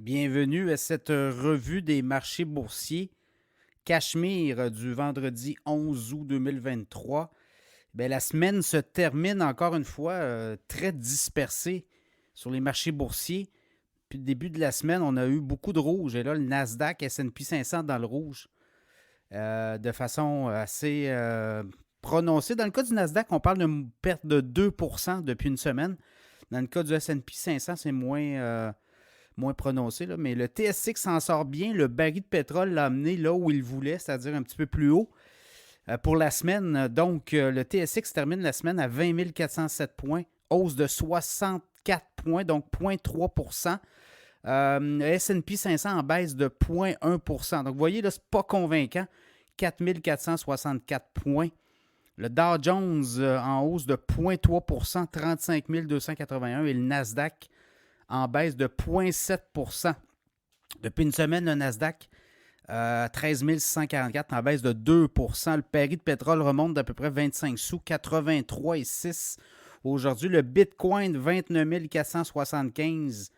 Bienvenue à cette revue des marchés boursiers Cachemire du vendredi 11 août 2023. Bien, la semaine se termine encore une fois très dispersée sur les marchés boursiers. Depuis le début de la semaine, on a eu beaucoup de rouge. Et là, le Nasdaq, S&P 500 dans le rouge de façon assez prononcée. Dans le cas du Nasdaq, on parle d'une perte de 2% depuis une semaine. Dans le cas du S&P 500, c'est moins prononcé, là, mais le TSX s'en sort bien. Le baril de pétrole l'a amené là où il voulait, c'est-à-dire un petit peu plus haut pour la semaine. Donc, le TSX termine la semaine à 20 407 points, hausse de 64 points, donc 0,3%. Le S&P 500 en baisse de 0,1%. Donc, vous voyez, là, c'est pas convaincant. 4 464 points. Le Dow Jones en hausse de 0,3%, 35 281. Et le Nasdaq en baisse de 0,7%. Depuis une semaine, le Nasdaq, 13 644 en baisse de 2%. Le pari de pétrole remonte d'à peu près 25 sous, 83,6 aujourd'hui. Le Bitcoin, 29 475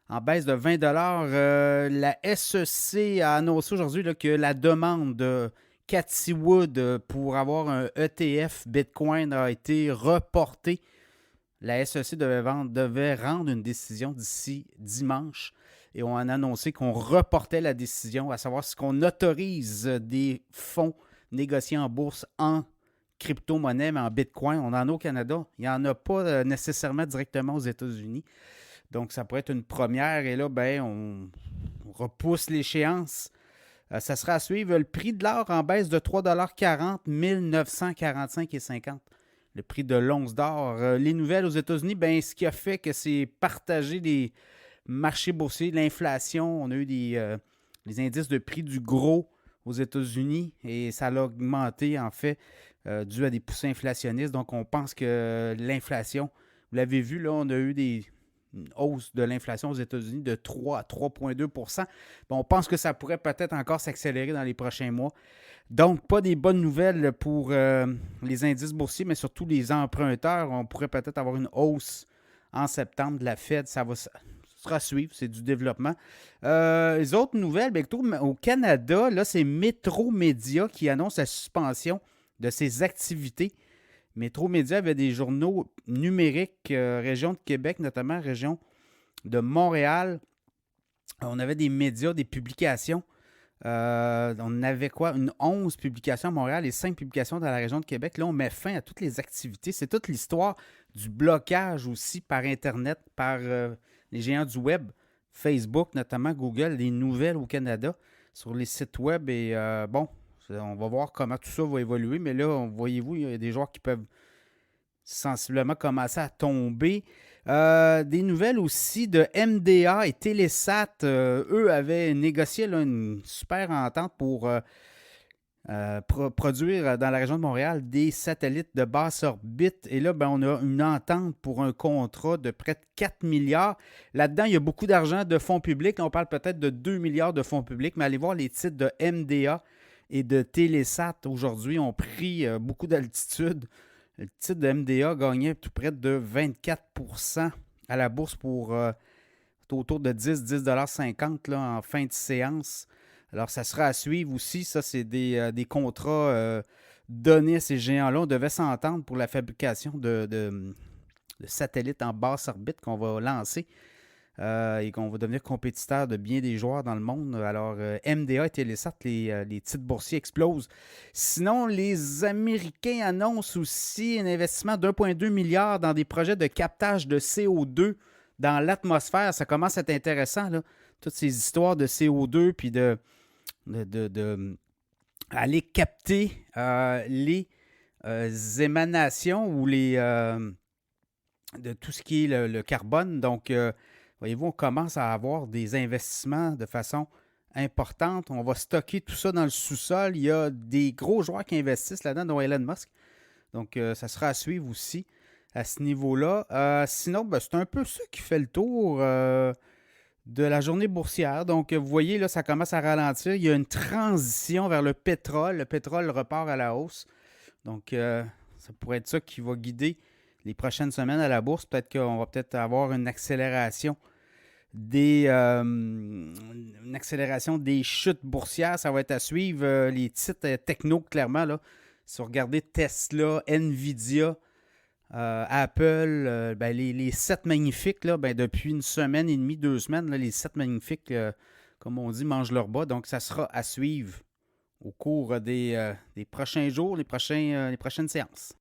en baisse de 20 la SEC a annoncé aujourd'hui que la demande de Cathy Wood pour avoir un ETF Bitcoin a été reportée. La SEC devait rendre une décision d'ici dimanche et on a annoncé qu'on reportait la décision, à savoir si on autorise des fonds négociés en bourse en crypto-monnaie, mais en Bitcoin. On en a au Canada. Il n'y en a pas nécessairement directement aux États-Unis. Donc, ça pourrait être une première. Et là, ben, on repousse l'échéance. Ça sera à suivre. Le prix de l'or en baisse de 3,40 1945,50 le prix de l'once d'or. Les nouvelles aux États-Unis, ben, ce qui a fait que c'est partager les marchés boursiers, l'inflation. On a eu les indices de prix du gros aux États-Unis et ça a augmenté, en fait, dû à des poussées inflationnistes. Donc, on pense que l'inflation, vous l'avez vu, là, on a eu une hausse de l'inflation aux États-Unis de 3 à 3,2 bon, on pense que ça pourrait peut-être encore s'accélérer dans les prochains mois. Donc, pas des bonnes nouvelles pour les indices boursiers, mais surtout les emprunteurs. On pourrait peut-être avoir une hausse en septembre de la Fed. Ça sera à suivre, c'est du développement. Les autres nouvelles, bien, au Canada, là, c'est Métro Média qui annonce la suspension de ses activités. Métro Média avait des journaux numériques, région de Québec, notamment région de Montréal. On avait des médias, des publications. On avait quoi? Une 11 publications à Montréal et 5 publications dans la région de Québec. Là, on met fin à toutes les activités. C'est toute l'histoire du blocage aussi par Internet, par les géants du web, Facebook, notamment Google, des nouvelles au Canada sur les sites web. Et bon, on va voir comment tout ça va évoluer. Mais là, voyez-vous, il y a des joueurs qui peuvent sensiblement commencer à tomber. Des nouvelles aussi de MDA et Télésat. Eux avaient négocié là, une super entente pour produire dans la région de Montréal des satellites de basse orbite. Et là, ben, on a une entente pour un contrat de près de 4 milliards. Là-dedans, il y a beaucoup d'argent de fonds publics. On parle peut-être de 2 milliards de fonds publics, mais allez voir les titres de MDA et de Télésat aujourd'hui ont pris beaucoup d'altitude. Le titre de MDA gagnait tout près de 24 à la bourse pour autour de 10,50 là, en fin de séance. Alors, ça sera à suivre aussi. Ça, c'est des contrats donnés à ces géants-là. On devait s'entendre pour la fabrication de satellites en basse orbite qu'on va lancer et qu'on va devenir compétiteur de bien des joueurs dans le monde. Alors, MDA et Télésat, les titres boursiers explosent. Sinon, les Américains annoncent aussi un investissement d'1,2 milliard dans des projets de captage de CO2 dans l'atmosphère. Ça commence à être intéressant, là. Toutes ces histoires de CO2, puis de aller capter les émanations ou de tout ce qui est le carbone. Donc, voyez-vous, on commence à avoir des investissements de façon importante. On va stocker tout ça dans le sous-sol. Il y a des gros joueurs qui investissent là-dedans, dont Elon Musk. Donc, ça sera à suivre aussi à ce niveau-là. Sinon, ben, c'est un peu ça qui fait le tour de la journée boursière. Donc, vous voyez, là, ça commence à ralentir. Il y a une transition vers le pétrole. Le pétrole repart à la hausse. Donc, ça pourrait être ça qui va guider les prochaines semaines à la bourse. Peut-être qu'on va peut-être avoir une accélération une accélération des chutes boursières. Ça va être à suivre. Les titres techno, clairement, là. Si vous regardez Tesla, Nvidia, Apple, les 7 magnifiques, là, depuis une semaine et demie, 2 semaines, là, les 7 magnifiques, comme on dit, mangent leur bas. Donc, ça sera à suivre au cours des prochains jours, les prochaines séances.